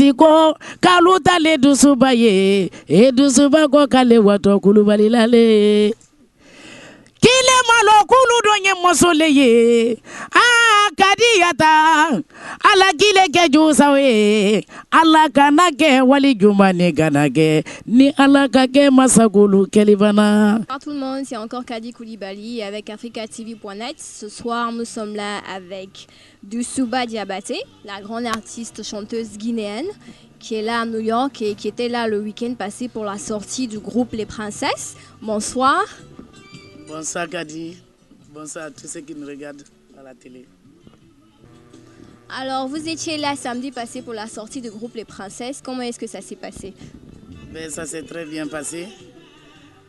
tiko kaluta le dusuba ye e dusuba ko kale wato kulubali lale kile malo kulu donye mosole ye kadiyata ala kile ke jusawe ala kana ke wali jumane kana ke ni ala ka ke masakulu kelibana. Bonjour tout le monde, c'est encore Kadi Koulibaly avec africatv.net. Ce soir, nous sommes là avec Doussouba Diabaté, la grande artiste chanteuse guinéenne qui est là à New York et qui était là le week-end passé pour la sortie du groupe Les Princesses. Bonsoir. Bonsoir Kadi, bonsoir à tous ceux qui nous regardent à la télé. Alors, vous étiez là samedi passé pour la sortie du groupe Les Princesses. Comment est-ce que ça s'est passé? Ça s'est très bien passé.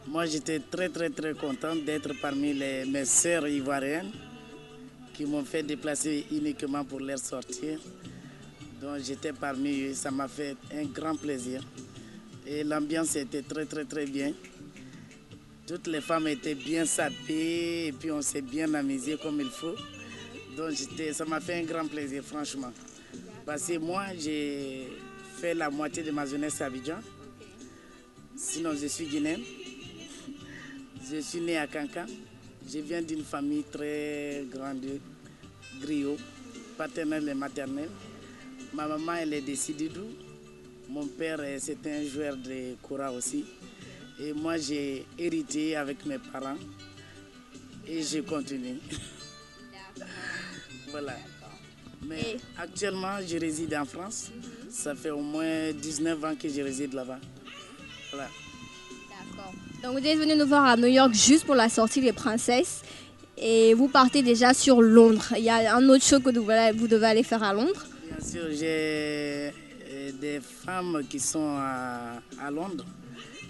Moi, j'étais très contente d'être parmi mes sœurs ivoiriennes qui m'ont fait déplacer uniquement pour leur sortir. Donc, j'étais parmi eux. Ça m'a fait un grand plaisir. Et l'ambiance était très bien. Toutes les femmes étaient bien sapées et puis on s'est bien amusé comme il faut. Donc ça m'a fait un grand plaisir, franchement. Parce que moi, j'ai fait la moitié de ma jeunesse à Abidjan. Sinon, je suis guinéen. Je suis né à Kankan. Je viens d'une famille très grande, griot, paternelle et maternelle. Ma maman, elle est de Sididou. Mon père, c'était un joueur de kora aussi. Et moi, j'ai hérité avec mes parents et je continue. Voilà. Mais actuellement, je réside en France. Ça fait au moins 19 ans que je réside là-bas. Voilà. D'accord. Donc, vous êtes venu nous voir à New York juste pour la sortie des Princesses. Et vous partez déjà sur Londres. Il y a un autre show que vous devez aller faire à Londres. Bien sûr, j'ai des femmes qui sont à Londres.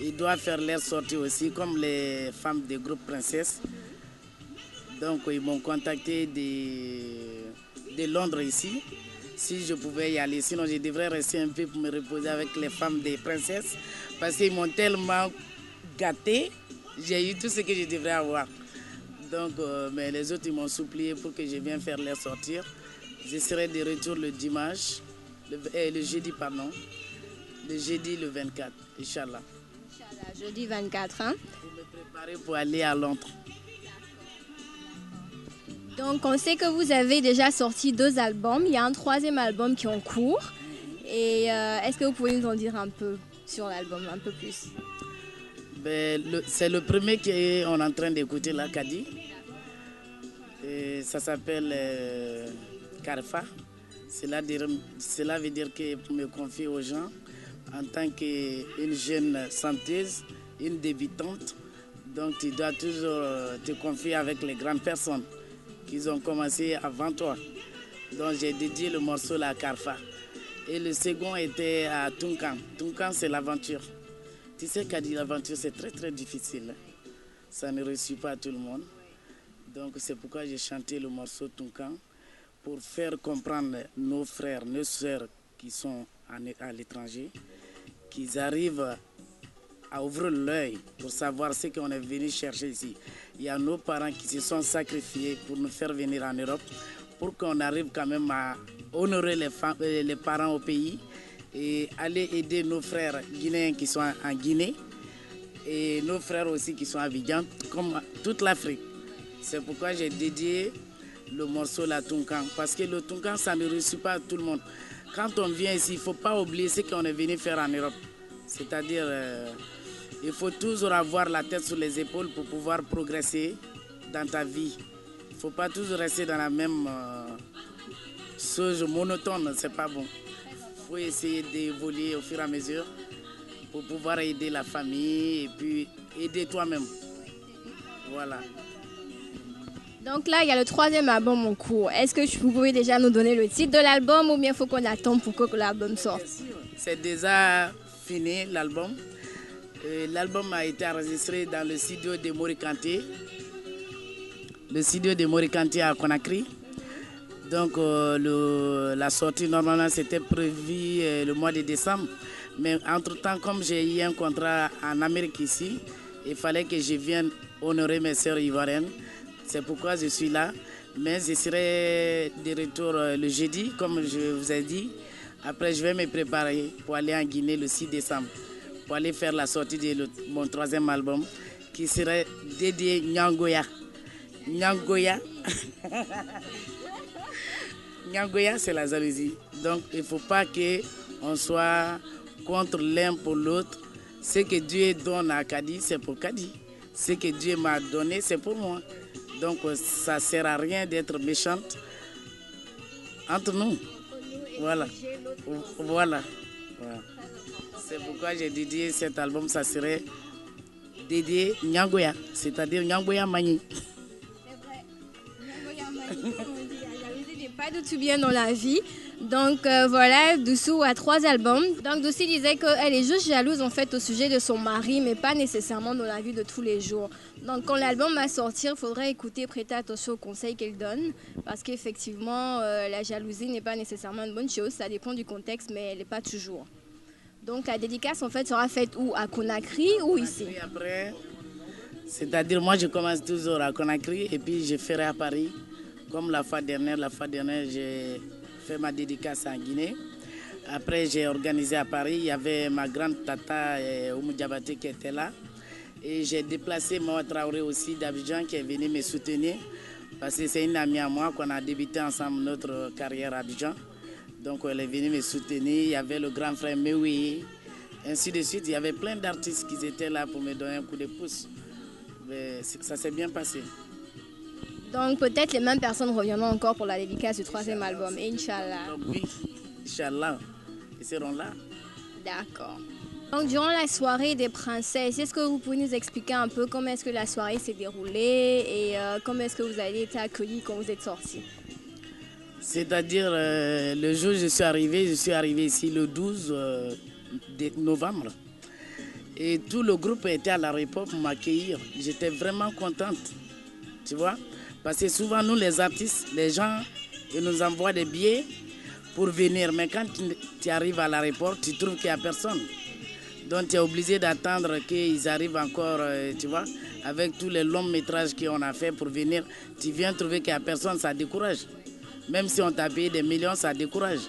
Ils doivent faire leur sortie aussi, comme les femmes des groupes Princesses. Donc, ils m'ont contacté de Londres ici, si je pouvais y aller. Sinon, je devrais rester un peu pour me reposer avec les femmes des Princesses, parce qu'ils m'ont tellement gâté, j'ai eu tout ce que je devrais avoir. Donc, mais les autres, ils m'ont supplié pour que je vienne faire leur sortir. Je serai de retour le dimanche, le jeudi, pardon, le jeudi le 24, Inch'Allah. Jeudi 24, hein? Pour me préparer pour aller à Londres. Donc, on sait que vous avez déjà sorti 2 albums. Il y a un 3e album qui est en cours. Et est-ce que vous pouvez nous en dire un peu sur l'album, un peu plus? C'est le premier qu'on est en train d'écouter là, Kadi. Et ça s'appelle Karfa. Cela veut dire que pour me confier aux gens, en tant qu'une jeune chanteuse, une débutante, donc tu dois toujours te confier avec les grandes personnes qui ont commencé avant toi. Donc j'ai dédié le morceau à Karfa. Et le second était à Tunkan. Tunkan, c'est l'aventure. Tu sais qu'a dit l'aventure, c'est très difficile. Ça ne réussit pas à tout le monde. Donc c'est pourquoi j'ai chanté le morceau Tunkan pour faire comprendre nos frères, nos sœurs qui sont à l'étranger, qu'ils arrivent à ouvrir l'œil pour savoir ce qu'on est venu chercher ici. Il y a nos parents qui se sont sacrifiés pour nous faire venir en Europe, pour qu'on arrive quand même à honorer les parents au pays et aller aider nos frères guinéens qui sont en Guinée et nos frères aussi qui sont à Abidjan, comme toute l'Afrique. C'est pourquoi j'ai dédié le morceau La Tunkan, parce que le Tunkan, ça ne réussit pas à tout le monde. Quand on vient ici, il ne faut pas oublier ce qu'on est venu faire en Europe. C'est-à-dire, il faut toujours avoir la tête sur les épaules pour pouvoir progresser dans ta vie. Il ne faut pas toujours rester dans la même chose monotone, c'est pas bon. Il faut essayer d'évoluer au fur et à mesure pour pouvoir aider la famille et puis aider toi-même. Voilà. Donc là, il y a le 3e album en cours. Est-ce que vous pouvez déjà nous donner le titre de l'album ou bien il faut qu'on attende pour que l'album sorte? C'est déjà fini l'album. L'album a été enregistré dans le studio de Morikanté. Le studio de Morikanté à Conakry. Donc la sortie normalement c'était prévu le mois de décembre. Mais entre-temps, comme j'ai eu un contrat en Amérique ici, il fallait que je vienne honorer mes sœurs ivoiriennes. C'est pourquoi je suis là. Mais je serai de retour le jeudi, comme je vous ai dit, Après, je vais me préparer pour aller en Guinée le 6 décembre, pour aller faire la sortie de mon 3e album, qui serait dédié Nyangoya. Nyangoya. Nyangoya, c'est la jalousie. Donc, il ne faut pas qu'on soit contre l'un pour l'autre. Ce que Dieu donne à Kadi, c'est pour Kadi. Ce que Dieu m'a donné, c'est pour moi. Donc, ça ne sert à rien d'être méchante entre nous. Voilà. Voilà. C'est pourquoi j'ai dédié cet album, ça serait dédié Nyangoya, c'est-à-dire Nyangoya Mani. Pas de tout bien dans la vie. Donc voilà, Doussou a 3 albums. Donc Doussou disait qu'elle est juste jalouse en fait au sujet de son mari, mais pas nécessairement dans la vie de tous les jours. Donc quand l'album va sortir, il faudrait écouter, prêter attention aux conseils qu'elle donne, parce qu'effectivement, la jalousie n'est pas nécessairement une bonne chose. Ça dépend du contexte, mais elle n'est pas toujours. Donc la dédicace en fait sera faite où? À Conakry ou ici? Après, c'est-à-dire moi je commence toujours à Conakry et puis je ferai à Paris. Comme la fois dernière, j'ai fait ma dédicace en Guinée. Après, j'ai organisé à Paris. Il y avait ma grande tata Oumou Diabaté qui était là. Et j'ai déplacé Mawa Traoré aussi d'Abidjan qui est venue me soutenir. Parce que c'est une amie à moi qu'on a débuté ensemble notre carrière à Abidjan. Donc elle est venue me soutenir. Il y avait le grand frère Mewi, ainsi de suite. Il y avait plein d'artistes qui étaient là pour me donner un coup de pouce. Mais ça s'est bien passé. Donc peut-être les mêmes personnes reviendront encore pour la dédicace du 3e album, Inch'Allah. Oui, Inch'Allah, ils seront là. D'accord. Donc durant la soirée des princesses, est-ce que vous pouvez nous expliquer un peu comment est-ce que la soirée s'est déroulée et comment est-ce que vous avez été accueillis quand vous êtes sortis? C'est-à-dire, le jour où je suis arrivé ici le 12 novembre. Et tout le groupe était à l'aéroport pour m'accueillir. J'étais vraiment contente, tu vois. Parce que souvent, nous les artistes, les gens, ils nous envoient des billets pour venir. Mais quand tu arrives à l'aéroport, tu trouves qu'il n'y a personne. Donc tu es obligé d'attendre qu'ils arrivent encore, tu vois. Avec tous les longs métrages qu'on a fait pour venir, tu viens trouver qu'il n'y a personne, ça décourage. Même si on t'a payé des millions, ça décourage.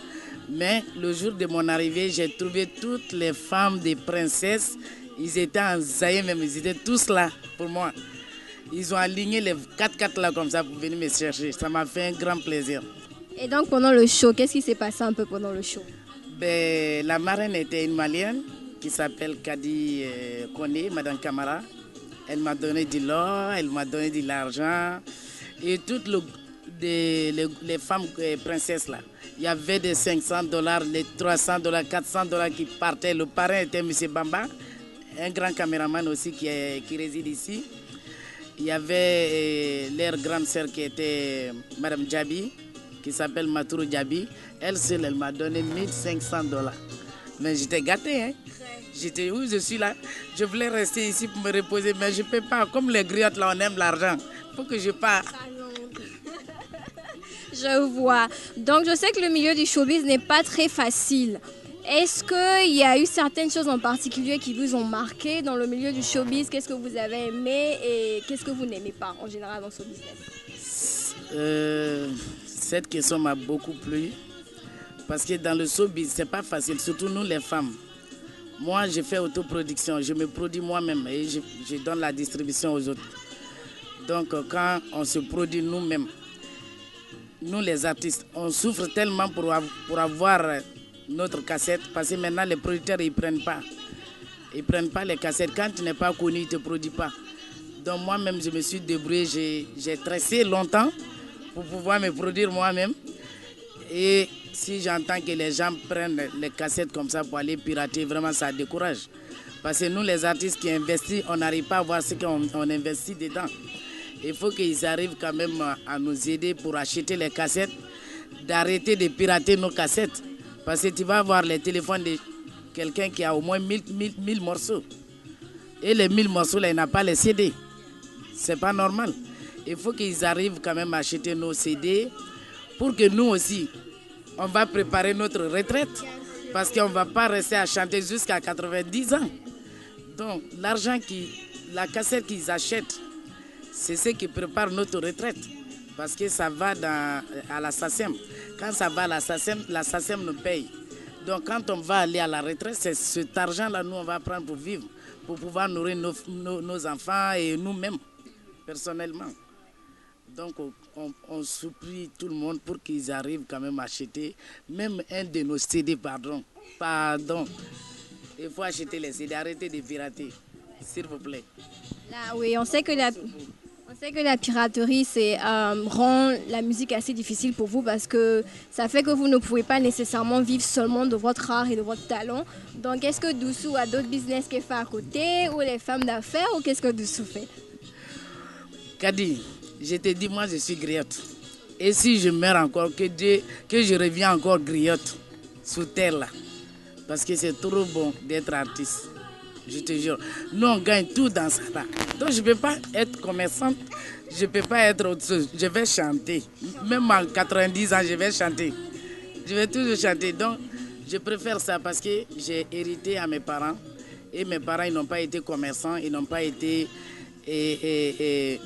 Mais le jour de mon arrivée, j'ai trouvé toutes les femmes des princesses. Ils étaient en zaïe même, ils étaient tous là pour moi. Ils ont aligné les 4x4 là comme ça pour venir me chercher. Ça m'a fait un grand plaisir. Et donc pendant le show, qu'est-ce qui s'est passé un peu pendant le show? Ben, la marraine était une Malienne qui s'appelle Kadi Kone, Madame Camara. Elle m'a donné de l'or, elle m'a donné de l'argent. Et toutes les femmes princesses là. Il y avait des $500, des $300, $400 qui partaient. Le parrain était M. Bamba, un grand caméraman aussi qui réside ici. Il y avait leur grande sœur qui était Madame Djabi, qui s'appelle Matourou Djabi. Elle seule, elle m'a donné $1500. Mais j'étais gâtée, hein. J'étais où je suis là. Je voulais rester ici pour me reposer, mais je ne peux pas. Comme les griottes là, on aime l'argent. Il faut que je parte. Je vois. Donc je sais que le milieu du showbiz n'est pas très facile. Est-ce qu'il y a eu certaines choses en particulier qui vous ont marqué dans le milieu du showbiz? Qu'est-ce que vous avez aimé et qu'est-ce que vous n'aimez pas en général dans ce business? Cette question m'a beaucoup plu. Parce que dans le showbiz, ce n'est pas facile, surtout nous les femmes. Moi, je fais autoproduction, je me produis moi-même et je donne la distribution aux autres. Donc quand on se produit nous-mêmes, nous les artistes, on souffre tellement pour avoir notre cassette, parce que maintenant les producteurs ils prennent pas les cassettes. Quand tu n'es pas connu, ils ne te produisent pas. Donc moi-même je me suis débrouillé, j'ai tressé longtemps pour pouvoir me produire moi-même. Et si j'entends que les gens prennent les cassettes comme ça pour aller pirater, vraiment ça décourage. Parce que nous les artistes qui investissent, on n'arrive pas à voir ce qu'on investit dedans. Il faut qu'ils arrivent quand même à nous aider pour acheter les cassettes, d'arrêter de pirater nos cassettes. Parce que tu vas voir les téléphones de quelqu'un qui a au moins 1000 morceaux. Et les 1000 morceaux, là, il n'a pas les CD. C'est pas normal. Il faut qu'ils arrivent quand même à acheter nos CD pour que nous aussi, on va préparer notre retraite. Parce qu'on ne va pas rester à chanter jusqu'à 90 ans. Donc, la cassette qu'ils achètent, c'est ce qui prépare notre retraite. Parce que ça va à la SACEM. Quand ça va à la SACEM nous paye. Donc quand on va aller à la retraite, c'est cet argent-là, nous, on va prendre pour vivre, pour pouvoir nourrir nos enfants et nous-mêmes, personnellement. Donc on supplie tout le monde pour qu'ils arrivent quand même à acheter, même un de nos CD, pardon. Il faut acheter les CD, arrêtez de pirater, s'il vous plaît. Là, oui, on sait que la piraterie rend la musique assez difficile pour vous parce que ça fait que vous ne pouvez pas nécessairement vivre seulement de votre art et de votre talent. Donc, est-ce que Doussou a d'autres business qu'il fait à côté ou les femmes d'affaires ou qu'est-ce que Doussou fait? Kadi, je te dis, moi je suis griotte. Et si je meurs encore, que je reviens encore griotte sous terre là. Parce que c'est trop bon d'être artiste. Je te jure. Nous, on gagne tout dans ça là. Donc, je ne peux pas être commerçante. Je ne peux pas être autre chose. Je vais chanter. Même en 90 ans, je vais chanter. Je vais toujours chanter. Donc, je préfère ça parce que j'ai hérité à mes parents. Et mes parents, ils n'ont pas été commerçants. Ils n'ont pas été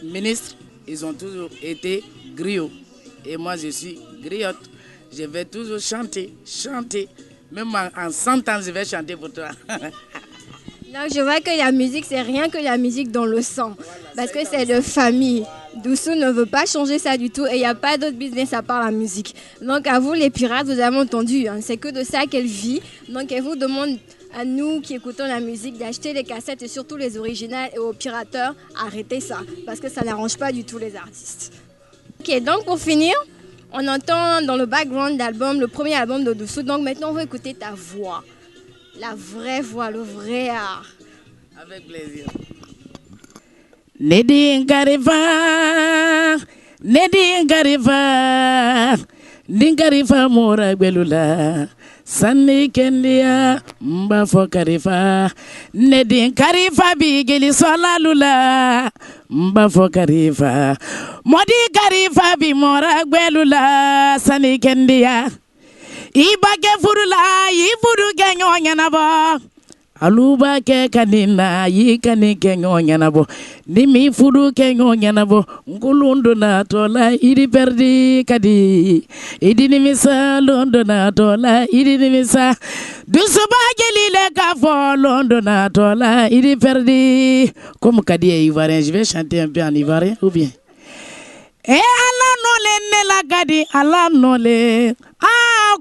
ministres. Ils ont toujours été griots. Et moi, je suis griotte. Je vais toujours chanter. Même en 100 ans, je vais chanter pour toi. Donc je vois que la musique, c'est rien que la musique dans le sang. Voilà, parce que c'est de famille. Doussou ne veut pas changer ça du tout et il n'y a pas d'autre business à part la musique. Donc à vous les pirates, vous avez entendu, hein, c'est que de ça qu'elle vit. Donc elle vous demande à nous qui écoutons la musique d'acheter les cassettes et surtout les originales et aux pirateurs, arrêtez ça. Parce que ça n'arrange pas du tout les artistes. Ok, donc pour finir, on entend dans le background d'album, le premier album de Doussou. Donc maintenant on va écouter ta voix. La vraie voix, le vrai art. Avec plaisir. Nedi Ngarifa mora belula Sanni kendia mbafo karifa Nedi Karifa bigeli solalula mbafo karifa Modi Karifa bi mora belula Sanni kendia Ibake furula ifuru kenyo nyanabo Aluba ke kanina yikani kenyo nyanabo Nimi furu kenyo nyanabo Ngulundo na tola iri perdi kadi Idi nimisa londo na tola iri nimisa Dusuba gelile kafo londo na tola iri perdi Comme kadi est ivoirien, je vais chanter un peu en ivoirien ou bien ala nole nela gadi ala nole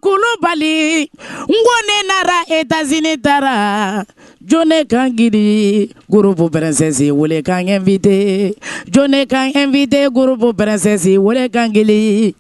kulubali ngone nara États-Unis tara jone kangiri groupe princesse wole kan invité jone kan invité groupe princesse wole kangili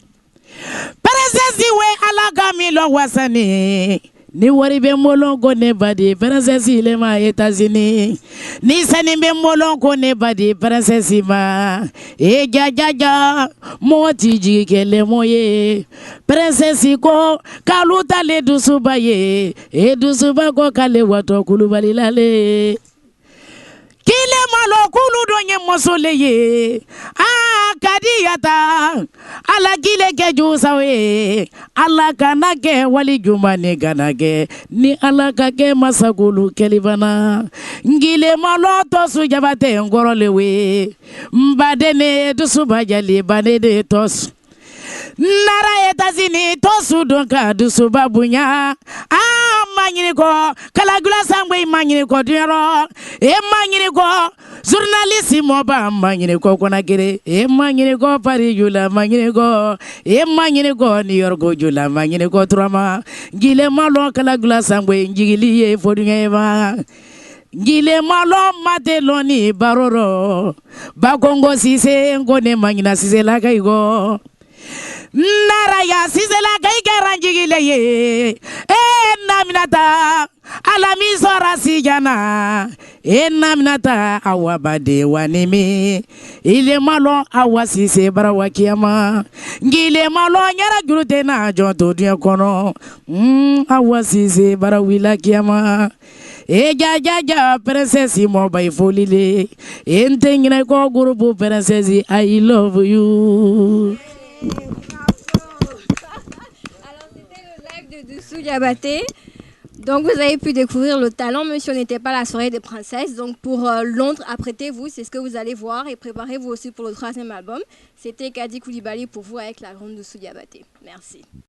princesse we ala kamilo wasani ni wari be molon ko ne badi princesse le ma États-Unis ni sani be molon ko ne badi princesse ma e jajaja moti jikele moye princesse ko kaluta le dusuba ye e dusuba ko kale wato kulubali lale kile malo kulu donye mosole ye kadiyata ala kile ke jusawe ala kanake wali jumane kanake ni ala kake masakulu kelibana ngile malo to sujabate ngorolewe mbadene dusubajali banede tos nara États-Unis tosu donka dusuba bunya manyini ko kalagula sangwe manyini ko diaro manyini ko journaliste moba manyini ko konakere manyini ko Paris jula manyini ko manyini ko New York jula manyini ko trama ngile malo kalagula sangwe ngili ye fodungeva ngile malo mateloni baroro bakongo sise ngone manyina sise lakaigo nara ya sizela gaigera njigile ye naminata alami sora sijana naminata awabade wanimi ile malo awasise barawa kiyama ngile malo nyara gurute na jonto dunya kono awasise barawila kiyama jaja princesse mo bay folile entengina ko groupe princesse I love you. Alors c'était le live de Doussou Diabaté. Donc vous avez pu découvrir le talent, même si on n'était pas à la soirée des princesses. Donc pour Londres, apprêtez-vous, c'est ce que vous allez voir et préparez-vous aussi pour le 3e album. C'était Kadi Coulibaly pour vous avec la grande Doussou Diabaté. Merci.